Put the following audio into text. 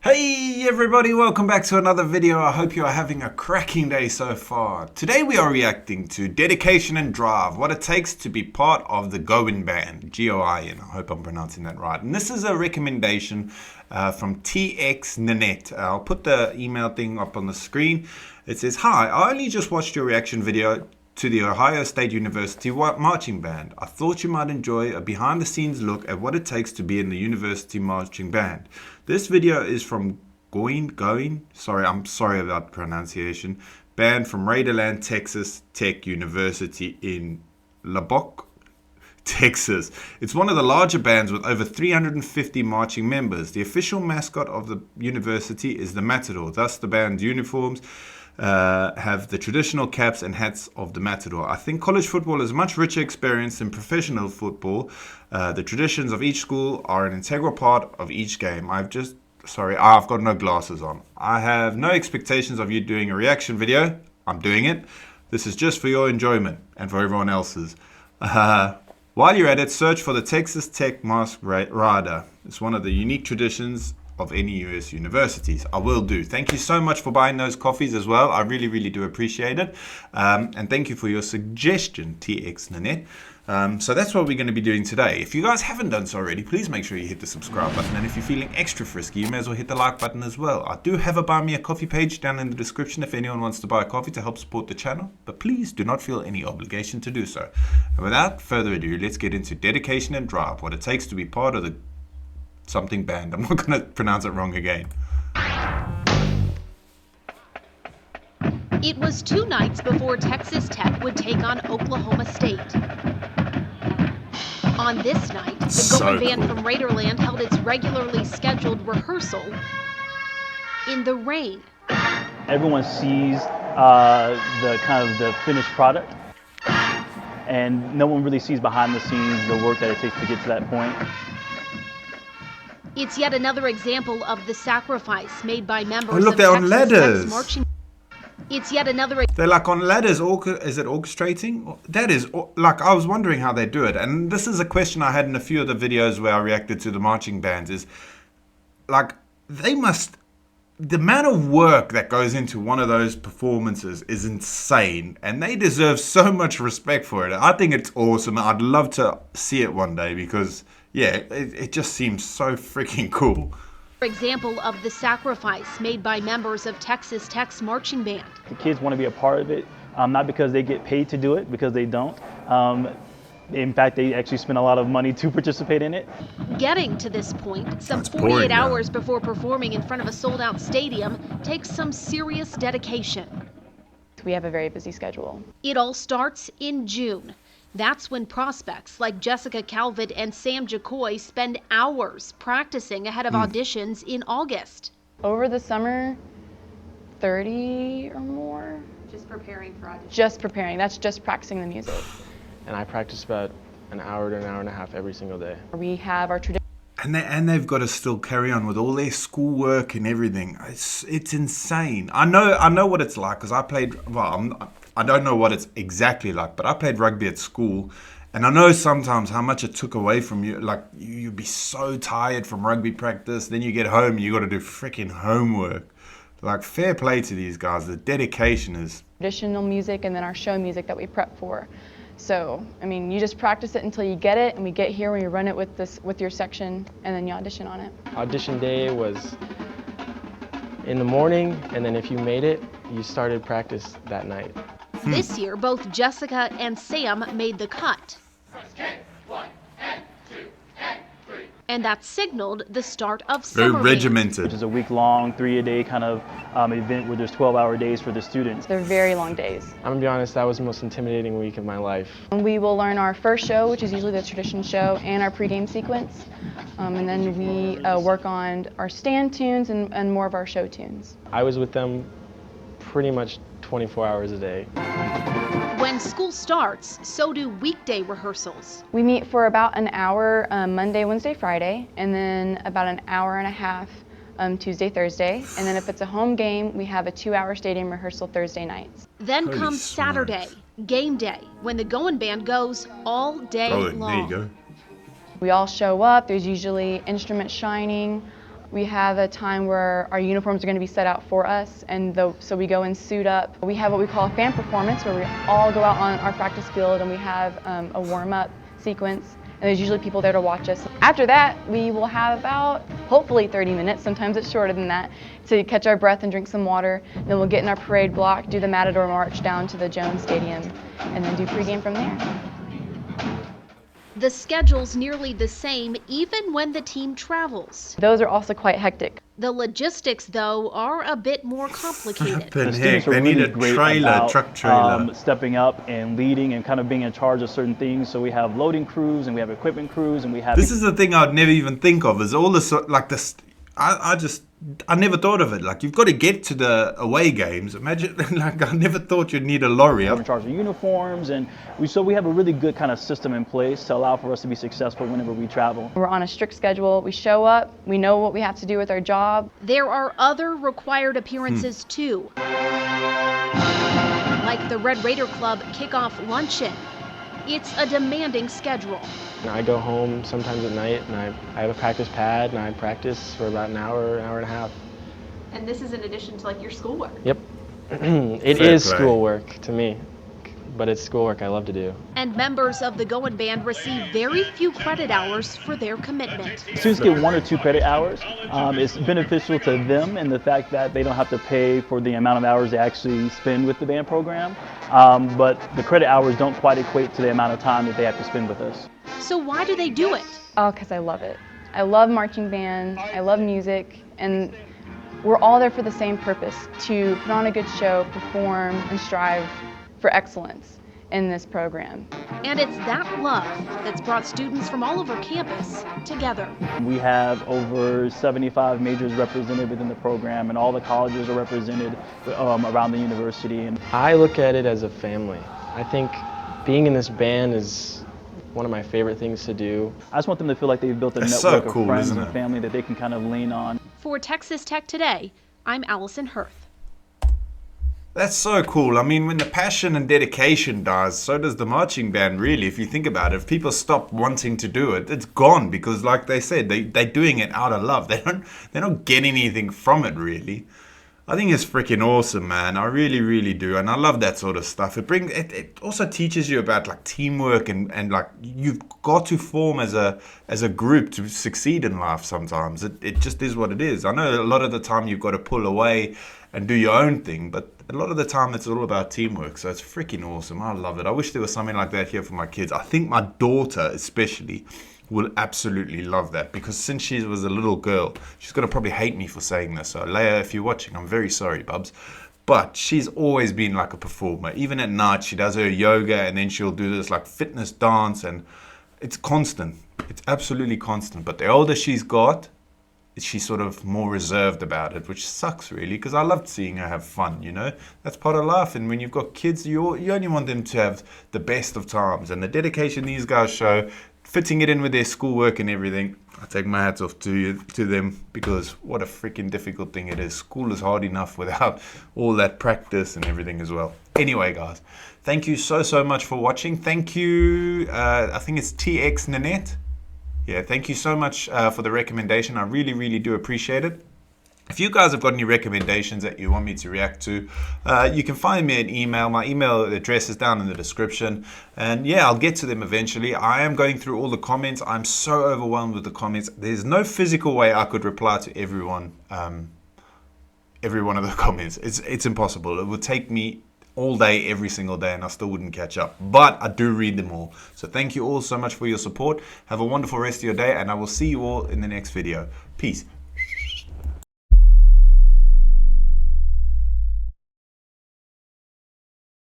Hey everybody, welcome back to another video. I hope you are having a cracking day so far. Today we are reacting to Dedication and Drive, what it takes to be part of the Goin band, G-O-I-N, I hope I'm pronouncing that right. And this is a recommendation from TX Nanette. I'll put the email thing up on the screen. It says, "Hi, I only just watched your reaction video to the Ohio State University Marching Band. I thought you might enjoy a behind-the-scenes look at what it takes to be in the University Marching Band. This video is from I'm sorry about pronunciation, band from Raiderland, Texas Tech University in Lubbock, Texas. It's one of the larger bands with over 350 marching members. The official mascot of the university is the Matador. Thus, the band's uniforms have the traditional caps and hats of the Matador. I think college football is a much richer experience than professional football. The traditions of each school are an integral part of each game." I've got no glasses on. "I have no expectations of you doing a reaction video. I'm doing it. This is just for your enjoyment and for everyone else's. While you're at it, search for the Texas Tech Mask Rider. It's one of the unique traditions of any US universities." I will do. Thank you so much for buying those coffees as well. I really, really do appreciate it. And thank you for your suggestion, TX Nanette. So that's what we're going to be doing today. If you guys haven't done so already, please make sure you hit the subscribe button. And if you're feeling extra frisky, you may as well hit the like button as well. I do have a Buy Me a Coffee page down in the description if anyone wants to buy a coffee to help support the channel. But please do not feel any obligation to do so. And without further ado, let's get into Dedication and Drive, what it takes to be part of the something band. I'm not going to pronounce it wrong again. It was 2 nights before Texas Tech would take on Oklahoma State. On this night, the Goin band from Raiderland held its regularly scheduled rehearsal in the rain. Everyone sees the finished product, and no one really sees behind the scenes the work that it takes to get to that point. It's yet another example of the sacrifice made by members Oh, look, of they're on Texas ladders. Tech's marching. It's yet another. They're like on ladders. Is it orchestrating? That is, like, I was wondering how they do it. And this is a question I had in a few of the videos where I reacted to the marching bands is, like, the amount of work that goes into one of those performances is insane. And they deserve so much respect for it. I think it's awesome. I'd love to see it one day because, yeah, it just seems so freaking cool. Example of the sacrifice made by members of Texas Tech's marching band. The kids want to be a part of it, not because they get paid to do it, because they don't. In fact, they actually spend a lot of money to participate in it. Getting to this point, some 48 hours before performing in front of a sold-out stadium, takes some serious dedication. We have a very busy schedule. It all starts in June. That's when prospects like Jessica Calvert and Sam Jacoy spend hours practicing ahead of auditions in August. Over the summer, 30 or more. Just preparing for auditions? Just preparing. That's just practicing the music. And I practice about an hour to an hour and a half every single day. We have our tradition. And they've got to still carry on with all their schoolwork and everything. It's insane. I know what it's like because I played. Well, I don't know what it's exactly like, but I played rugby at school, and I know sometimes how much it took away from you. Like you'd be so tired from rugby practice, then you get home and you got to do freaking homework. Like, fair play to these guys. The dedication is Traditional music and then our show music that we prep for. So, I mean, you just practice it until you get it, and we get here when you run it with your section, and then you audition on it. Audition day was in the morning, and then if you made it, you started practice that night. This year, both Jessica and Sam made the cut. And that signaled the start of very summer regimented. Which is a week-long, 3-a-day kind of event where there's 12-hour days for the students. They're very long days. I'm gonna be honest, that was the most intimidating week of my life. And we will learn our first show, which is usually the tradition show, and our pregame sequence. And then we work on our stand tunes and more of our show tunes. I was with them pretty much 24 hours a day. When school starts, so do weekday rehearsals. We meet for about an hour Monday, Wednesday, Friday, and then about an hour and a half Tuesday, Thursday. And then if it's a home game, we have a 2-hour stadium rehearsal Thursday nights. Then Holy comes smokes. Saturday, game day, when the Goin band goes all day long. There you go. We all show up. There's usually instrument shining. We have a time where our uniforms are going to be set out for us, and so we go and suit up. We have what we call a fan performance, where we all go out on our practice field and we have a warm-up sequence, and there's usually people there to watch us. After that, we will have about, hopefully 30 minutes, sometimes it's shorter than that, to catch our breath and drink some water. Then we'll get in our parade block, do the Matador March down to the Jones Stadium, and then do pregame from there. The schedule's nearly the same even when the team travels. Those are also quite hectic. The logistics, though, are a bit more complicated. The Students are they need really a great trailer, about, truck trailer. stepping up and leading and kind of being in charge of certain things. So we have loading crews and we have equipment crews and we have. This is the thing I'd never even think of, is all this, like this, I never thought of it. Like, you've got to get to the away games. Imagine, like, I never thought you'd need a lorry. We're in charge of uniforms, and we have a really good kind of system in place to allow for us to be successful whenever we travel. We're on a strict schedule. We show up, we know what we have to do with our job. There are other required appearances too, like the Red Raider Club kickoff luncheon. It's a demanding schedule. I go home sometimes at night and I have a practice pad and I practice for about an hour and a half. And this is in addition to like your schoolwork. Yep. It Fair is play. schoolwork to me, but it's schoolwork I love to do. And members of the Goin' Band receive very few credit hours for their commitment. Students get 1 or 2 credit hours. It's beneficial to them in the fact that they don't have to pay for the amount of hours they actually spend with the band program. But the credit hours don't quite equate to the amount of time that they have to spend with us. So why do they do it? Oh, because I love it. I love marching band, I love music, and we're all there for the same purpose, to put on a good show, perform, and strive for excellence in this program. And it's that love that's brought students from all over campus together. We have over 75 majors represented within the program, and all the colleges are represented around the university. And I look at it as a family. I think being in this band is one of my favorite things to do. I just want them to feel like they've built a That's so network cool, of friends isn't and it? family that they can kind of lean on. For Texas Tech Today, I'm Allison Hirth. That's so cool. I mean, when the passion and dedication dies, so does the marching band, really, if you think about it. If people stop wanting to do it, it's gone, because like they said, they're doing it out of love. They don't get anything from it, really. I think it's freaking awesome, man. I really, really do. And I love that sort of stuff. It also teaches you about like teamwork and like you've got to form as a group to succeed in life sometimes. It just is what it is. I know a lot of the time you've got to pull away and do your own thing, but a lot of the time it's all about teamwork. So it's freaking awesome. I love it. I wish there was something like that here for my kids. I think my daughter especially will absolutely love that, because since she was a little girl, she's going to probably hate me for saying this. So Leia, if you're watching, I'm very sorry, bubs. But she's always been like a performer. Even at night, she does her yoga and then she'll do this like fitness dance, and it's constant. It's absolutely constant. But the older she's got, she's sort of more reserved about it, which sucks really, because I loved seeing her have fun, you know. That's part of life, and when you've got kids, you only want them to have the best of times, and the dedication these guys show, fitting it in with their schoolwork and everything, I take my hats off to them, because what a freaking difficult thing it is. School is hard enough without all that practice and everything as well. Anyway, guys, thank you so much for watching. Thank you, I think it's TX Nanette. Yeah, thank you so much for the recommendation. I really, really do appreciate it. If you guys have got any recommendations that you want me to react to, you can find me an email. My email address is down in the description. And yeah, I'll get to them eventually. I am going through all the comments. I'm so overwhelmed with the comments. There's no physical way I could reply to every one of the comments. It's impossible. It would take me all day, every single day, and I still wouldn't catch up. But I do read them all. So thank you all so much for your support. Have a wonderful rest of your day, and I will see you all in the next video. Peace.